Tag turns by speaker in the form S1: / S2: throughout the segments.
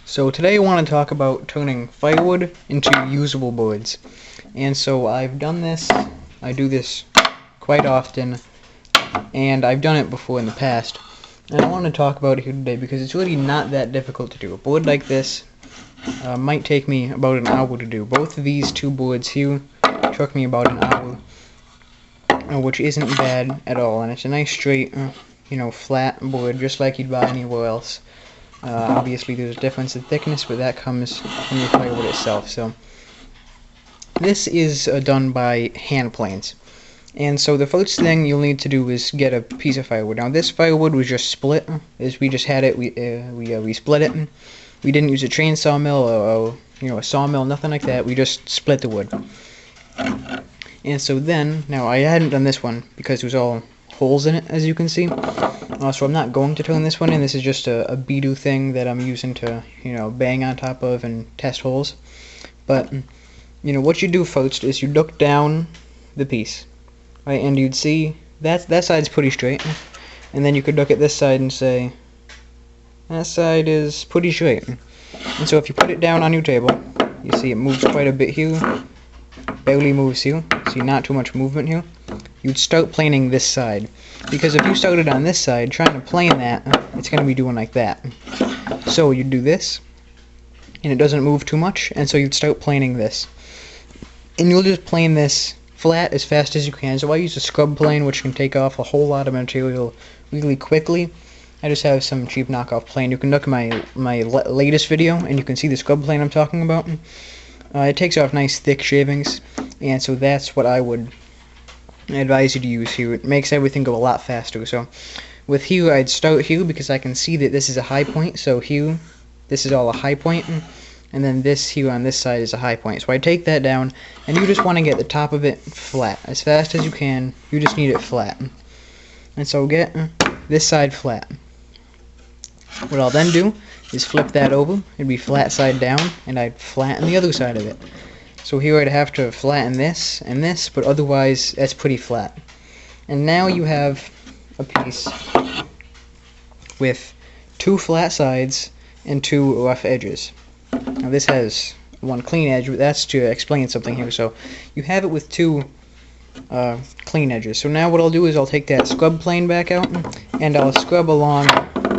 S1: So today I want to talk about turning firewood into usable boards. And so I've done this, I do this quite often, and I've done it before in the past. And I want to talk about it here today because it's really not that difficult to do. A board like this might take me about an hour to do. Both of these two boards here took me about an hour, which isn't bad at all. And it's a nice straight, flat board just like you'd buy anywhere else. Obviously there's a difference in thickness, but that comes from the firewood itself. So this is done by hand planes. And so the first thing you'll need to do is get a piece of firewood. Now this firewood was just split, as we just had it, we split it. We didn't use a chainsaw mill or a sawmill, nothing like that. We just split the wood. And so then, now I hadn't done this one because there's all holes in it, as you can see. So I'm not going to turn this one in. This is just a Beedu thing that I'm using to, bang on top of and test holes. But, what you do first is you look down the piece, right, and you'd see that side's pretty straight. And then you could look at this side and say, that side is pretty straight. And so if you put it down on your table, you see it moves quite a bit here, barely moves here, see not too much movement here. You'd start planing this side, because if you started on this side trying to plane that, it's going to be doing like that. So you'd do this, and it doesn't move too much, and so you'd start planing this, and you'll just plane this flat as fast as you can. So I use a scrub plane, which can take off a whole lot of material really quickly. I just have some cheap knockoff plane. You can look at my latest video, and you can see the scrub plane I'm talking about. It takes off nice thick shavings, and so that's what I would advise you to use here. It makes everything go a lot faster. So with here, I'd start here because I can see that this is a high point. So here, this is all a high point, and then this here on this side is a high point. So I take that down, and you just want to get the top of it flat as fast as you can. You just need it flat, and so get this side flat. What I'll then do is flip that over. It'd be flat side down, and I'd flatten the other side of it. So here I'd have to flatten this and this, but otherwise that's pretty flat. And now you have a piece with two flat sides and two rough edges. Now this has one clean edge, but that's to explain something here. So you have it with two clean edges. So now what I'll do is I'll take that scrub plane back out, and I'll scrub along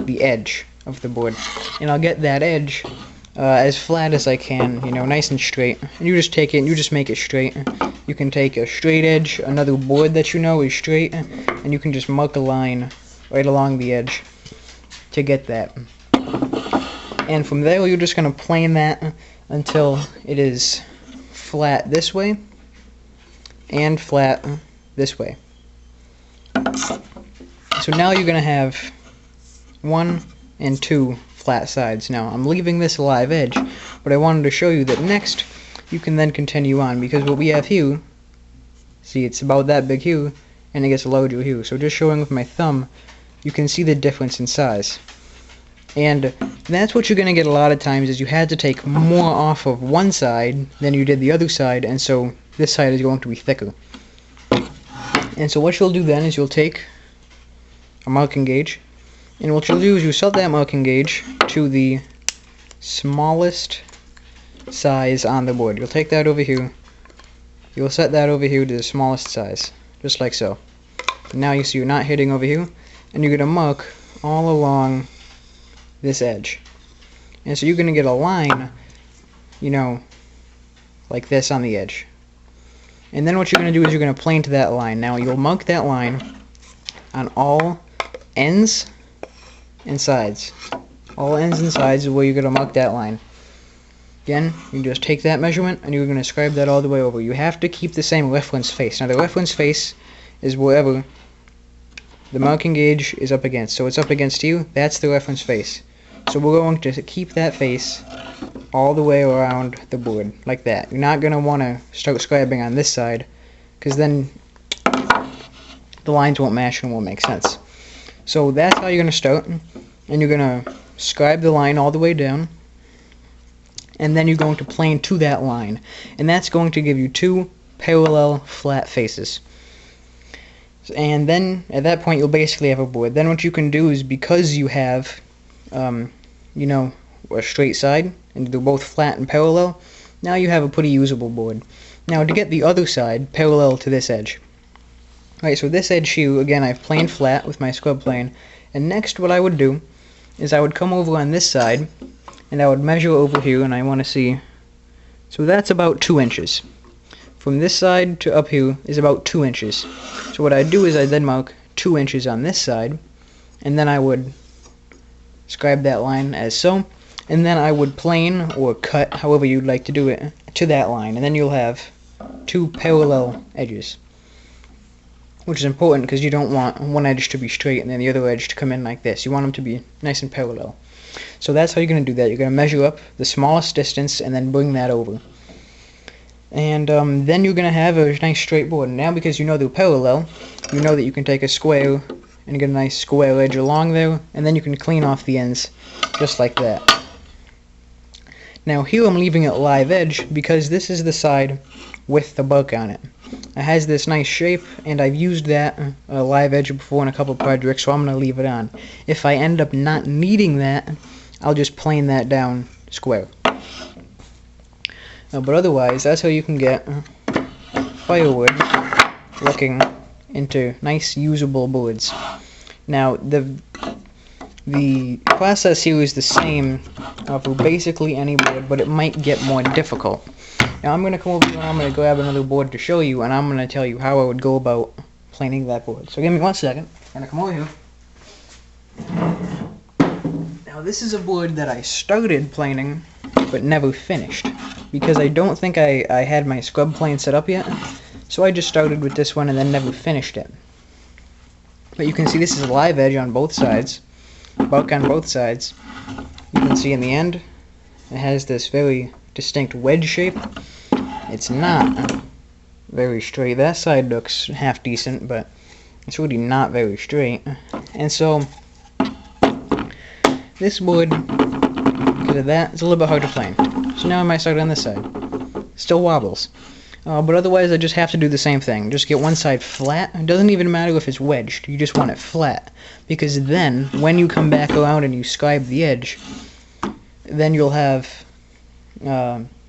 S1: the edge of the board. And I'll get that edge as flat as I can, nice and straight. And you just take it and you just make it straight. You can take a straight edge, another board that is straight, and you can just mark a line right along the edge to get that. And from there, you're just going to plane that until it is flat this way and flat this way. So now you're going to have 1 and 2 flat sides. Now I'm leaving this a live edge, but I wanted to show you that next you can then continue on, because what we have here, see, it's about that big here, and it gets larger here. So just showing with my thumb, you can see the difference in size. And that's what you're going to get a lot of times, is you had to take more off of one side than you did the other side, and so this side is going to be thicker. And so what you'll do then is you'll take a marking gauge, and what you'll do is you set that marking gauge to the smallest size on the board. You'll take that over here. You'll set that over here to the smallest size, just like so. Now you see you're not hitting over here, and you're going to mark all along this edge. And so you're going to get a line, like this on the edge. And then what you're going to do is you're going to plane to that line. Now you'll mark that line on all ends and sides. All ends and sides is where you're going to mark that line. Again, you just take that measurement and you're going to scribe that all the way over. You have to keep the same reference face. Now the reference face is wherever the marking gauge is up against. So it's up against you, that's the reference face. So we're going to keep that face all the way around the board, like that. You're not going to want to start scribing on this side, because then the lines won't match and won't make sense. So that's how you're going to start, and you're going to scribe the line all the way down, and then you're going to plane to that line, and that's going to give you 2 parallel flat faces. And then at that point you'll basically have a board. Then what you can do is, because you have a straight side, and they're both flat and parallel, now you have a pretty usable board. Now to get the other side parallel to this edge. Alright, so this edge here, again, I've planed flat with my scrub plane, and next what I would do is I would come over on this side, and I would measure over here, and I want to see, so that's about 2 inches. From this side to up here is about 2 inches. So what I'd do is I'd then mark 2 inches on this side, and then I would scribe that line as so, and then I would plane or cut, however you'd like to do it, to that line, and then you'll have 2 parallel edges, which is important because you don't want one edge to be straight and then the other edge to come in like this. You want them to be nice and parallel. So that's how you're going to do that. You're going to measure up the smallest distance and then bring that over. And then you're going to have a nice straight board. Now because you know they're parallel, you know that you can take a square and get a nice square edge along there, and then you can clean off the ends just like that. Now here I'm leaving it live edge because this is the side with the buck on it. It has this nice shape, and I've used that live edge before in a couple projects, so I'm going to leave it on. If I end up not needing that, I'll just plane that down square. But otherwise, that's how you can get firewood looking into nice usable boards. Now the process here is the same for basically any board, but it might get more difficult. Now I'm going to come over here and I'm going to grab another board to show you, and I'm going to tell you how I would go about planing that board. So give me 1 second. I'm going to come over here. Now this is a board that I started planing but never finished because I don't think I had my scrub plane set up yet. So I just started with this one and then never finished it. But you can see this is a live edge on both sides, buck on both sides. You can see in the end it has this very distinct wedge shape. It's not very straight. That side looks half decent, but it's really not very straight. And so this board, because of that, it's a little bit hard to plane. So now I might start on this side. Still wobbles. But otherwise I just have to do the same thing. Just get one side flat. It doesn't even matter if it's wedged. You just want it flat. Because then, when you come back around and you scribe the edge, then you'll have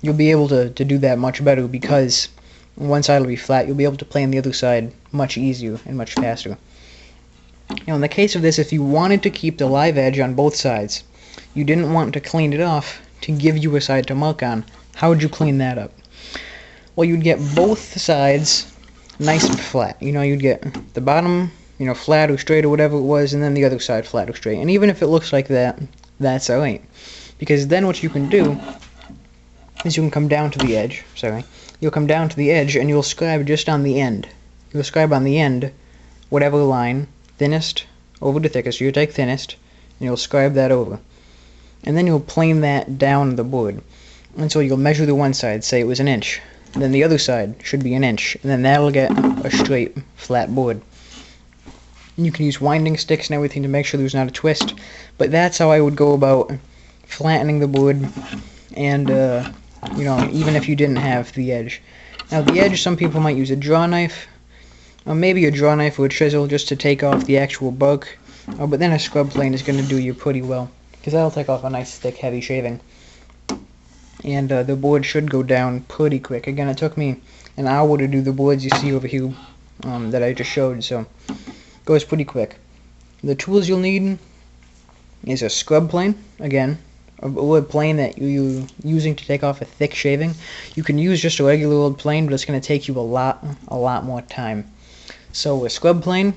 S1: you'll be able to do that much better, because one side will be flat. You'll be able to plane the other side much easier and much faster. Now in the case of this, if you wanted to keep the live edge on both sides, you didn't want to clean it off to give you a side to mark on, how would you clean that up? Well, you'd get both sides nice and flat. You know, you'd get the bottom, you know, flat or straight or whatever it was, and then the other side flat or straight. And even if it looks like that, that's alright. Because then what you can do is you can come down to the edge, you'll come down to the edge and you'll scribe just on the end. You'll scribe on the end whatever line, thinnest over to thickest. So you take thinnest and you'll scribe that over. And then you'll plane that down the board. And so you'll measure the one side, say it was 1 inch. And then the other side should be 1 inch. And then that'll get a straight, flat board. And you can use winding sticks and everything to make sure there's not a twist. But that's how I would go about flattening the board. And, you know, even if you didn't have the edge. Now the edge, some people might use a draw knife. Or maybe a draw knife or a chisel just to take off the actual bug. But then a scrub plane is going to do you pretty well, because that'll take off a nice thick heavy shaving. And the board should go down pretty quick. Again, it took me an hour to do the boards you see over here that I just showed, so it goes pretty quick. The tools you'll need is a scrub plane, again, a wood plane that you're using to take off a thick shaving. You can use just a regular old plane, but it's going to take you a lot more time. So a scrub plane,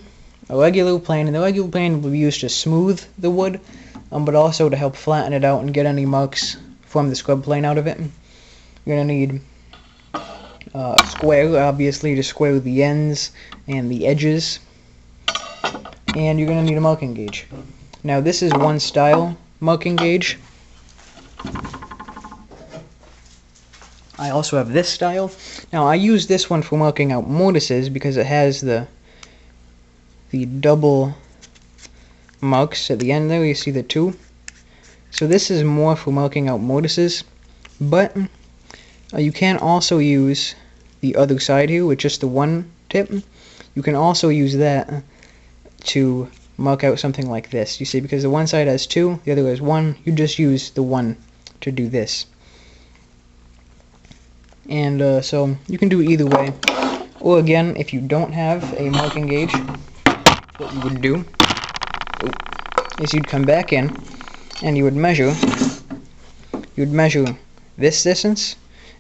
S1: a regular plane, and the regular plane will be used to smooth the wood, but also to help flatten it out and get any marks from the scrub plane out of it. You're going to need a square, obviously, to square the ends and the edges. And you're going to need a marking gauge. Now this is one style marking gauge. I also have this style. Now I use this one for marking out mortises because it has the double marks at the end there. You see the two. So this is more for marking out mortises, but you can also use the other side here with just the one tip. You can also use that to mark out something like this. You see, because the one side has 2, the other has 1, you just use the 1 to do this. And so you can do it either way. Or again, if you don't have a marking gauge, what you would do is you'd come back in and you would measure this distance,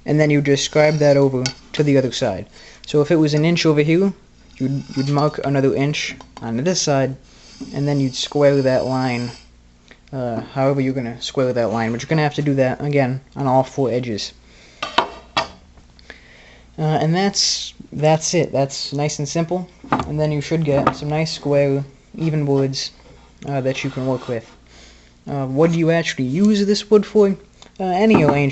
S1: and then you'd just scribe that over to the other side. So if it was an inch over here, you'd mark another inch on this side, and then you'd square that line however you're going to square that line, but you're going to have to do that again on all 4 edges. And that's it. That's nice and simple, and then you should get some nice square even woods that you can work with. What do you actually use this wood for? Any arrangement.